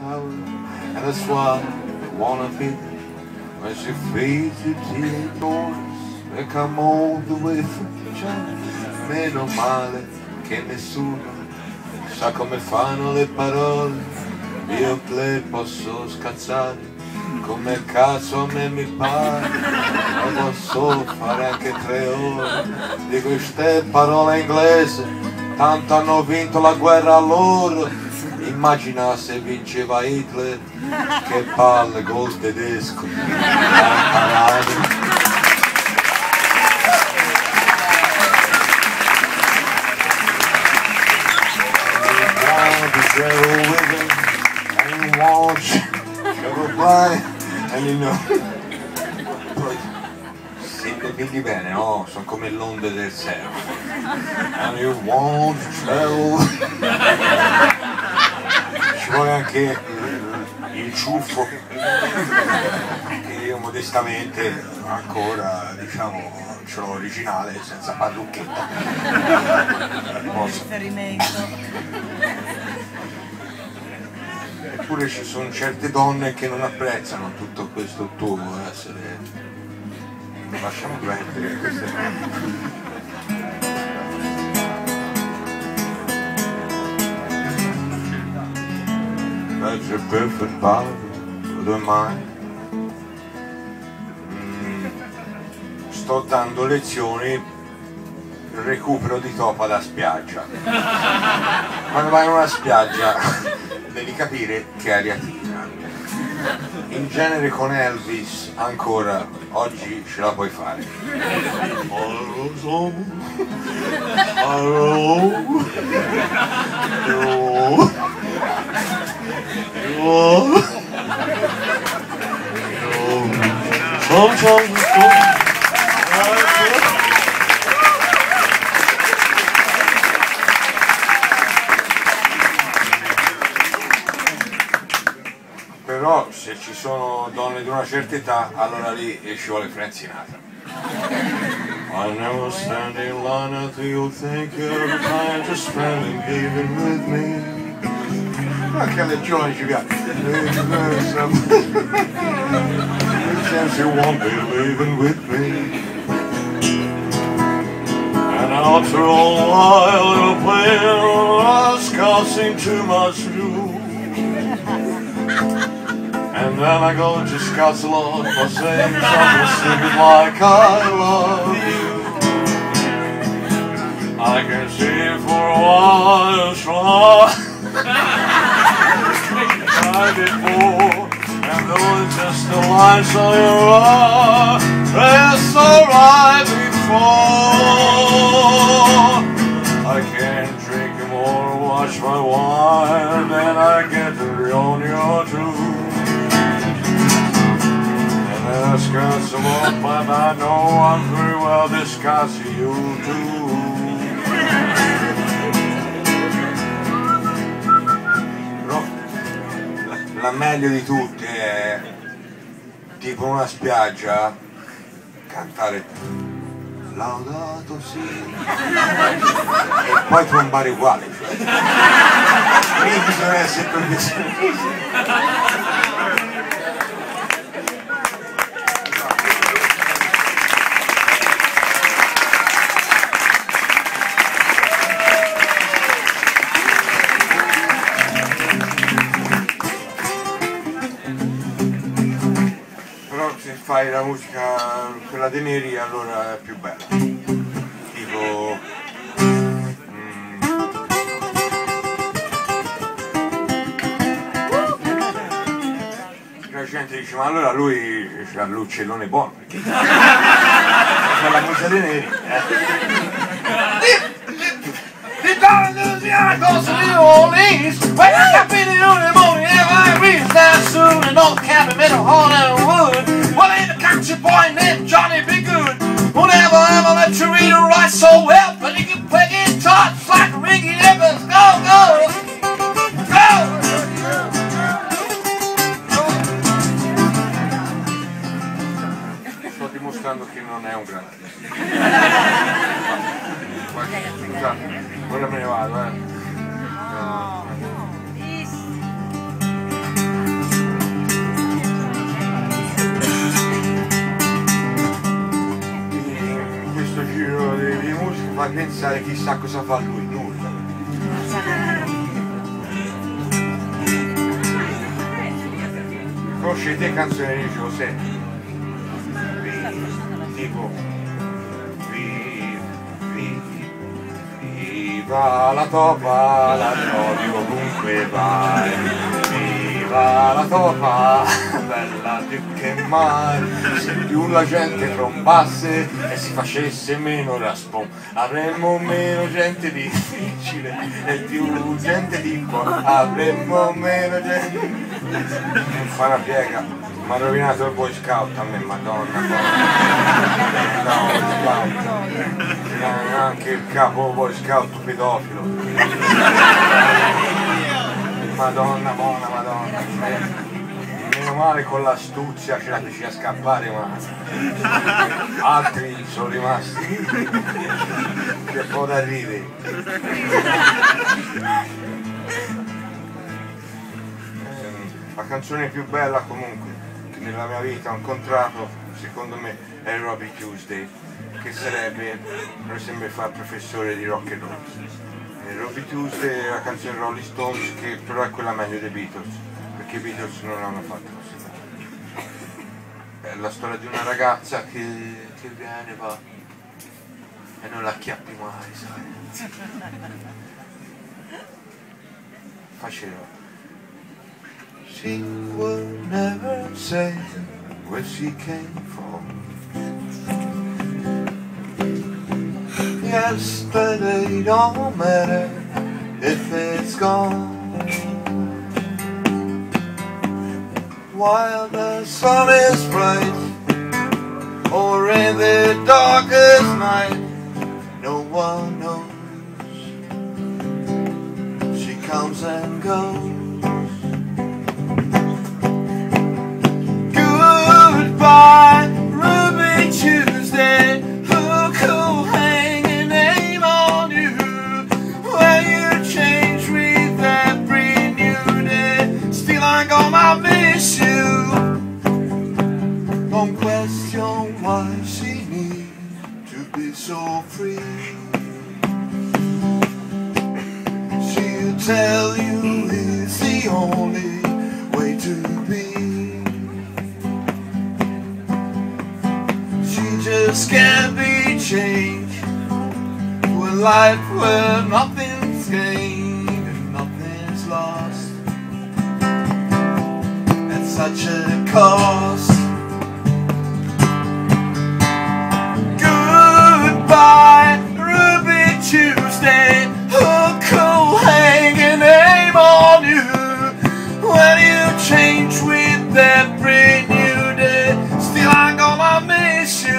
tower, and that's why I wanna be there when she feeds the tea doors and come all the way from China. Meno male che nessuno sa come fanno le parole, io le posso scazzare come cazzo a me mi pare, e posso fare anche 3 ore di queste parole inglesi, tanto hanno vinto la guerra loro. Immagina se vinceva Hitler, che palle col tedesco poi se le vedi bene, no? Sono come le onde del cielo. And you want to travel. Ci vuole anche il ciuffo, che io modestamente ancora, diciamo, ce l'ho originale senza parrucchetta. Eppure ci sono certe donne che non apprezzano tutto questo tuo essere. Lasciamo perdere queste cose. That's a perfect body for the mind. Sto dando lezioni, recupero di topo alla spiaggia. Quando vai in una spiaggia devi capire che aria tira. In genere con Elvis ancora oggi ce la puoi fare. Però se ci sono donne di una certa età, allora lì ci vuole Frank Sinatra. I never stand in line until you think you're the time to spend and even with me. Anche alle giovani ci piace. Since you won't be leaving with me. And after a while you're playing discussing too much new. And then I go to Scotland for saying something stupid like I love you. I can see for a while you try before, and though it's just a line so you're right, it's alright before. I can't drink more, watch my wine, then I get to be on your truth. Discuss about but I know I'm very well discussing you too. Però la meglio di tutte è tipo una spiaggia cantare laudato sì e poi trombare uguale, cioè. Quindi bisogna essere professionisti. Fai la musica, quella dei neri, allora è più bella. Tipo... la gente dice, ma allora lui c'ha l'uccellone buono, perché c'è la musica dei neri. Goes to New Orleans, where I got been in the morning, and I reached that soon, and all the cabin middle hall and wood. Well, ain't a country boy named Johnny Be Good, who never ever let you read or write so well, but he can play guitar just like Ricky Evans. Go, go, go! Sto dimostrando che non è un grande. Scusate, ora me ne vado, pensare chissà cosa fa lui, nulla. Conoscete canzoni di José? Tipo viva la topa, la trovi ovunque vai. Viva la topa, bella più che mai. Se più la gente trombasse e si facesse meno raspon, avremmo meno gente difficile e più gente di qua. Avremmo meno gente. Non fa una piega, mi ha rovinato il Boy Scout a me, madonna. Anche il capo Boy Scout pedofilo. Madonna buona, madonna. Meno male con l'astuzia ce la feci a scappare, ma altri sono rimasti che po' da ridere. La canzone più bella comunque che nella mia vita ho incontrato, secondo me, è Robbie Tuesday, che sarebbe, per esempio, fa professore di rock and roll. Robbie Tuesday è la canzone Rolling Stones, che però è quella meglio dei Beatles, perché i Beatles non hanno fatto così. È la storia di una ragazza che viene, va e non la acchiappi mai, sai. Faceva. She would never say where she came from. Yesterday don't matter if it's gone. While the sun is bright or in the darkest night, no one knows. She comes and goes. Goodbye, Ruby Tuesday. Who could hang a name on you when you change with every new day? Still I'm gonna miss you. Don't question why she needs to be so free. She'll tell you it's the only way to be. Just can't be changed to a life where nothing's gained and nothing's lost at such a cost. Goodbye, Ruby Tuesday. Who could hang a name on you when you change with every new day? Still I'm gonna miss you.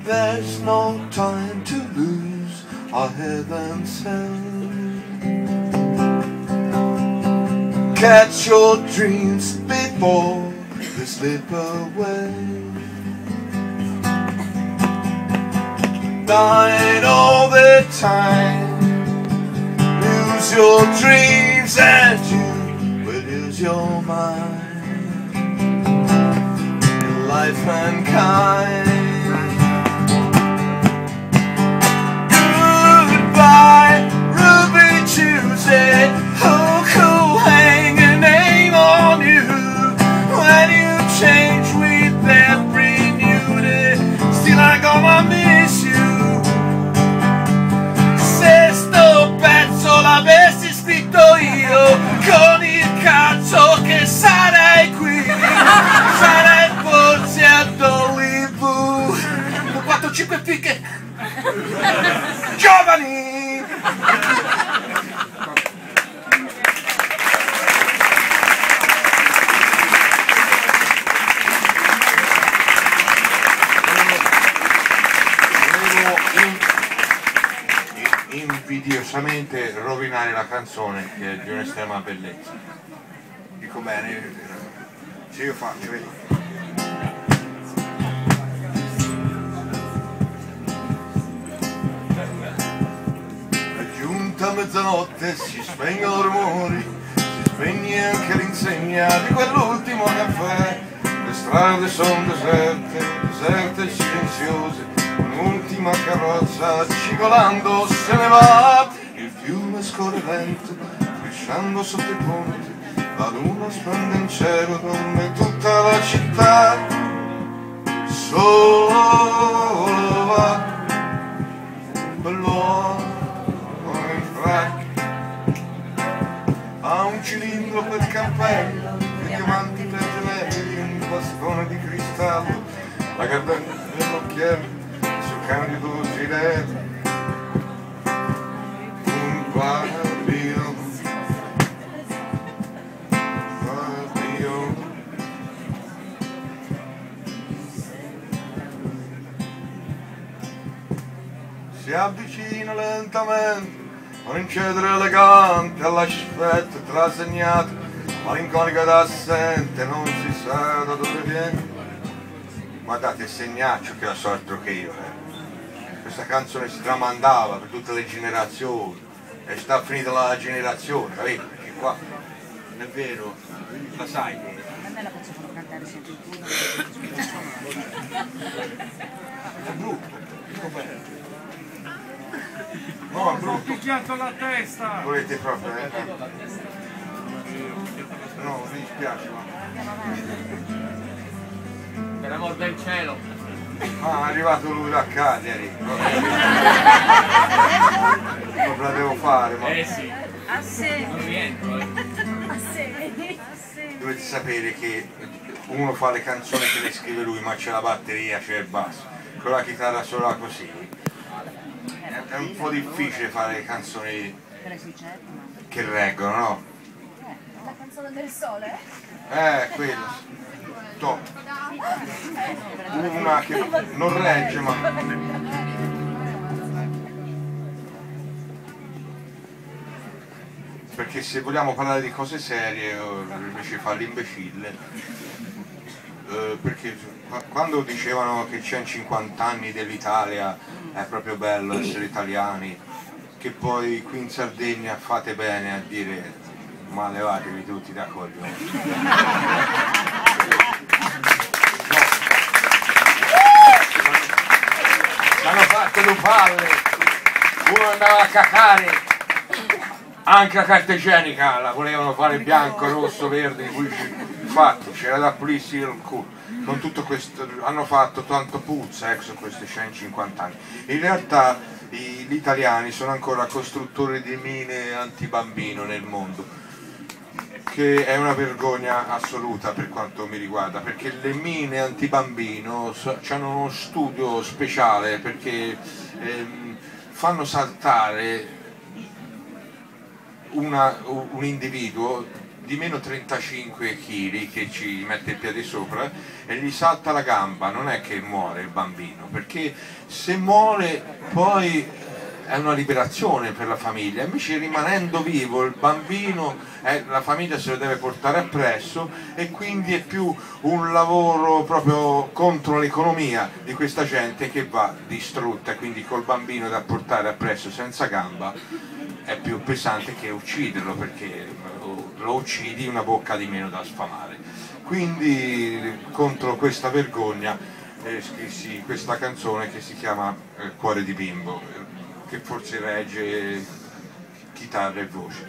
There's no time to lose, I hear them say. Catch your dreams before they slip away. Dying all the time, lose your dreams and you will lose your mind. In life and kind. Tuesday, who could hang a name on you when you change with every new day? Still I'm gonna miss you. Se sto pezzo l'avessi scritto io, con il cazzo che sarei qui, sarei forse a Hollywood, 4-5 fiche giovani. Invidiosamente rovinare la canzone, che è di un'estrema bellezza. Dico bene, se io faccio, vedi. È giunta mezzanotte, si spengono rumori, si spegne anche l'insegna di quell'ultimo caffè. Le strade sono deserte, deserte e silenziose, un'ultima l'ultima carrozza cigolando se ne va, il fiume scorre lento, frisciando sotto i ponti, la luna splende in cielo, dorme tutta la città, solo va quell'uomo in frac, ha un cilindro per cappello, e diamanti per gemelli, un bastone di cristallo, la gardenia dell'occhiello sul candido gilet, un pavillon, si avvicina lentamente, un incedere elegante all'aspetto trasegnato, malinconico ed assente, non si sa da dove viene. Guardate il segnaccio che è altro che io, Questa canzone si tramandava per tutte le generazioni e sta finita la generazione, capito? Perché qua non è vero, la sai che... A me la facevano cantare sempre il culo. È brutto, dico bene. No, è brutto. Picchiato alla testa! Volete proprio, No, mi dispiace, ma... Per l'amor del cielo! Ah, è arrivato lui da Cagliari. Non la devo fare, ma... Sì! A sé! Non rientro, A sé! Dovete sapere che uno fa le canzoni che le scrive lui, ma c'è la batteria, c'è il basso. Con la chitarra sola così. È un po' difficile fare le canzoni che reggono, no? La canzone del sole? Quello. Top. Una che non regge, ma... Perché se vogliamo parlare di cose serie, invece fa l'imbecille. Perché quando dicevano che c'è 50 anni dell'Italia è proprio bello essere italiani, che poi qui in Sardegna fate bene a dire ma levatevi tutti da coglioni. Hanno fatto due palle, uno andava a cacare, anche la carta igienica la volevano fare bianco, rosso, verde, infatti c'era da pulirsi il culo. Con tutto questo hanno fatto tanto puzza su questi 150 anni. In realtà gli italiani sono ancora costruttori di mine antibambino nel mondo, che è una vergogna assoluta per quanto mi riguarda, perché le mine antibambino hanno uno studio speciale perché fanno saltare un individuo di meno 35 kg che ci mette il piede sopra e gli salta la gamba, non è che muore il bambino, perché se muore poi è una liberazione per la famiglia, invece rimanendo vivo il bambino la famiglia se lo deve portare appresso e quindi è più un lavoro proprio contro l'economia di questa gente che va distrutta, quindi col bambino da portare appresso senza gamba è più pesante che ucciderlo, perché lo uccidi una bocca di meno da sfamare. Quindi contro questa vergogna scrissi questa canzone che si chiama Cuore di bimbo, che forse regge chitarra e voce.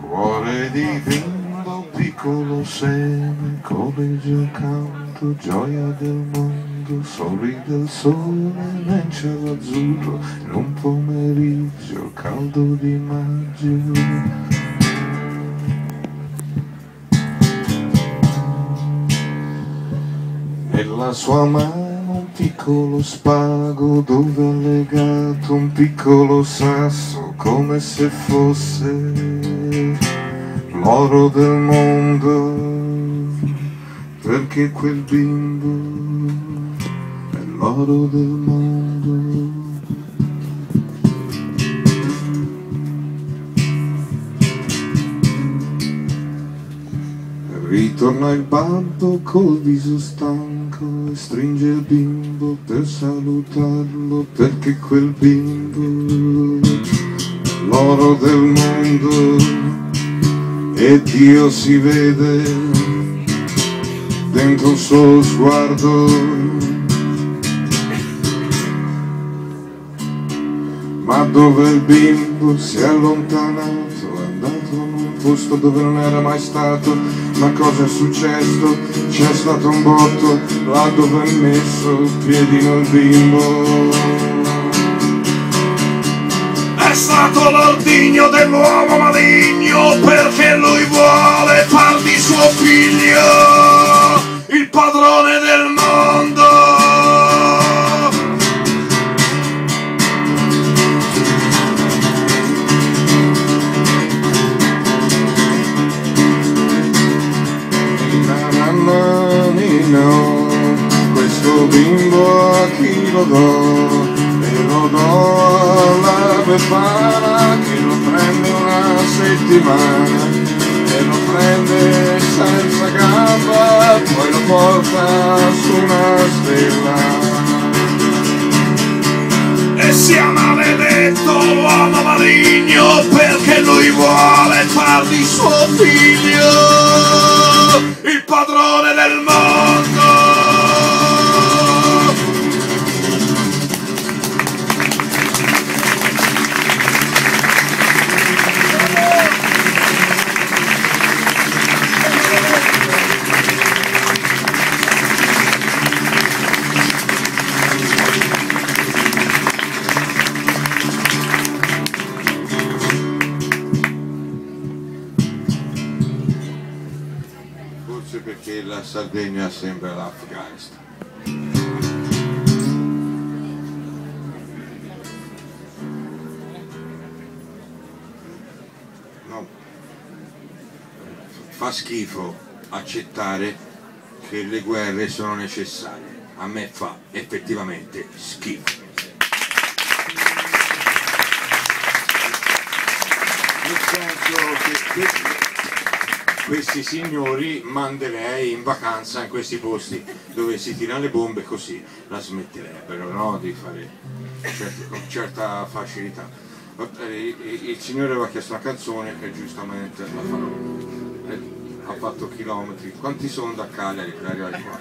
Cuore di bimbo, piccolo seme, collegio canto, gioia del mondo, sorride il sole nel cielo azzurro, in un pomeriggio caldo di maggio. Nella sua mano un piccolo spago dove ha legato un piccolo sasso come se fosse l'oro del mondo, perché quel bimbo è l'oro del mondo. Ritorna il babbo col viso stanco e stringe il bimbo per salutarlo, perché quel bimbo è l'oro del mondo e Dio si vede dentro un solo sguardo. Ma dove il bimbo si è allontanato, è andato in un posto dove non era mai stato. Ma cosa è successo? C'è stato un botto là dove è messo il piedino il bimbo. È stato l'ordigno dell'uomo maligno, perché lui vuole far di suo figlio il padrone del mondo. Questo bimbo a chi lo do? E lo do alla Befana che lo prende una settimana e lo prende senza gamba, poi lo porta su una stella. E sia maledetto l'uomo maligno, perché lui vuole far di suo figlio il padrone del mondo. Perché la Sardegna sembra l'Afghanistan. No. Fa schifo accettare che le guerre sono necessarie. A me fa effettivamente schifo. Nel senso che questi signori manderei in vacanza in questi posti dove si tirano le bombe, così la smetterebbero, no? Di fare con certa facilità. Il signore aveva chiesto una canzone e giustamente la farò. Ha fatto chilometri. Quanti sono da Cagliari per arrivare qua?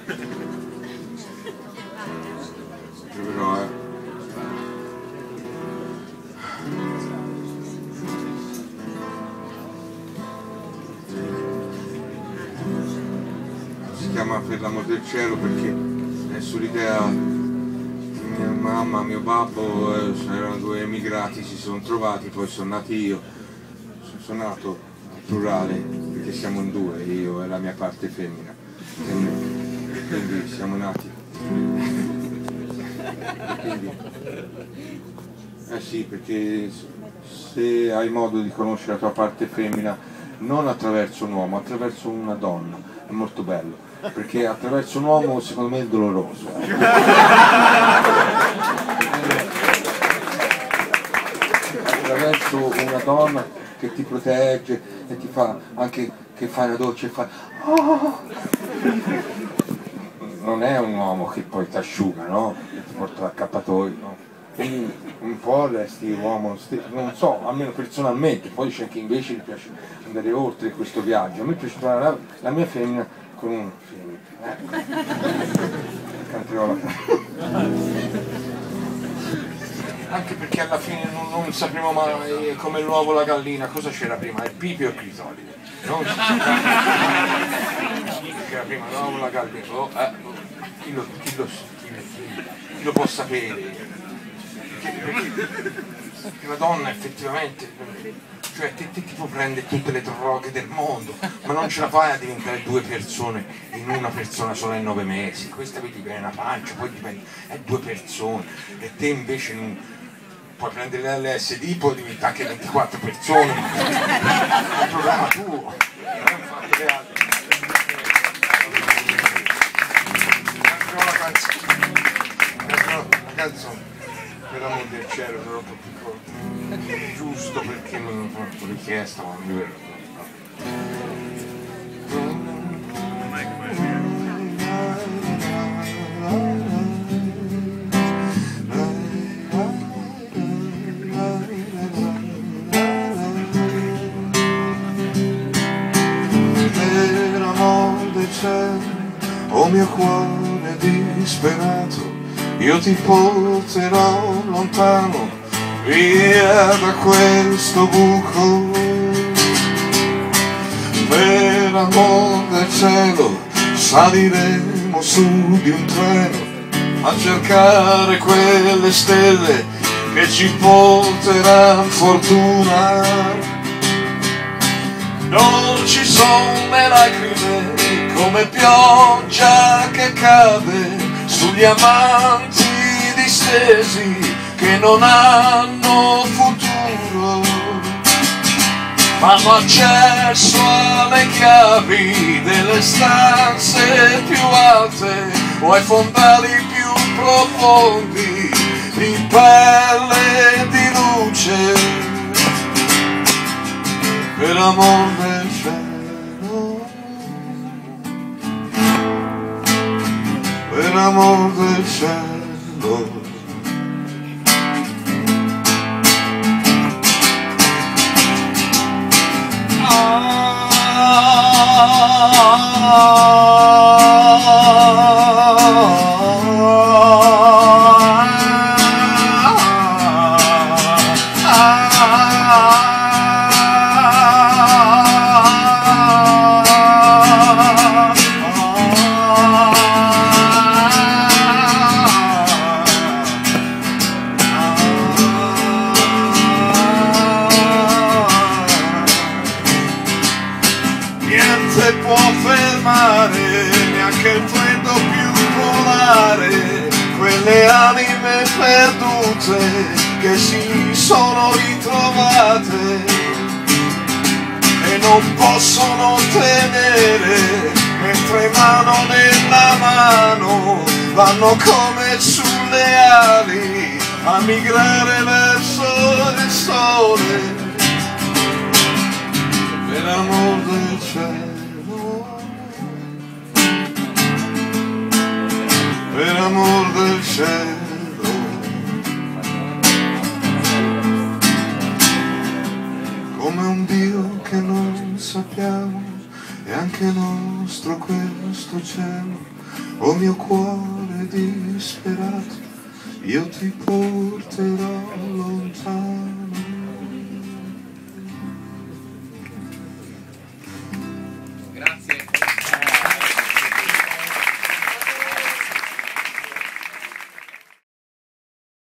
Proverò, Si chiama Per l'amor del cielo perché è sull'idea che mia mamma, mio babbo erano due emigrati, si sono trovati, poi sono nato io, sono nato al plurale perché siamo in due, io e la mia parte femmina, quindi siamo nati. Quindi, sì, perché se hai modo di conoscere la tua parte femmina non attraverso un uomo, attraverso una donna, è molto bello, perché attraverso un uomo secondo me è doloroso. Attraverso una donna che ti protegge e ti fa anche che fai la doccia e fai oh! Non è un uomo che poi ti asciuga, no? Che ti porta l'accappatoio, no? Quindi un po' resti uomo, non so, almeno personalmente, poi c'è chi invece gli piace andare oltre questo viaggio. A me piace trovare la mia femmina con un femmina. Canterò la anche perché alla fine non sapremo mai come l'uovo o la gallina, cosa c'era prima, il pipi o il clitoride? Non si sa. C'era prima l'uovo o la gallina, chi lo può sapere? Perché la donna effettivamente, cioè te ti può prendere tutte le droghe del mondo, ma non ce la fai a diventare due persone in una persona sola in 9 mesi. Questa vedi bene una pancia, poi dipende, è 2 persone, e te invece puoi prendere l'LSD, poi diventa anche 24 persone, è un problema tuo, non fate le altre. La canzone per l'amor del cielo, troppo piccolo, giusto perché non ho fatto richiesta, ma mi vedo. oh mio cuore disperato, io ti porterò lontano, via da questo buco. Per amor del cielo saliremo su di un treno a cercare quelle stelle che ci porteranno fortuna. Non ci sono le lacrime come pioggia che cade sugli amanti distesi che non hanno futuro, ma hanno accesso alle chiavi delle stanze più alte o ai fondali più profondi di pelle e di luce. Per amor del cielo, per amor del cielo. Niente può fermare, neanche il freddo più polare, quelle anime perdute che si sono ritrovate e non possono tenere, mentre mano nella mano vanno come sulle ali a migrare verso il sole. Per amor del cielo, per amor del cielo, come un Dio che non sappiamo, è anche nostro questo cielo, oh mio cuore disperato, io ti porterò lontano.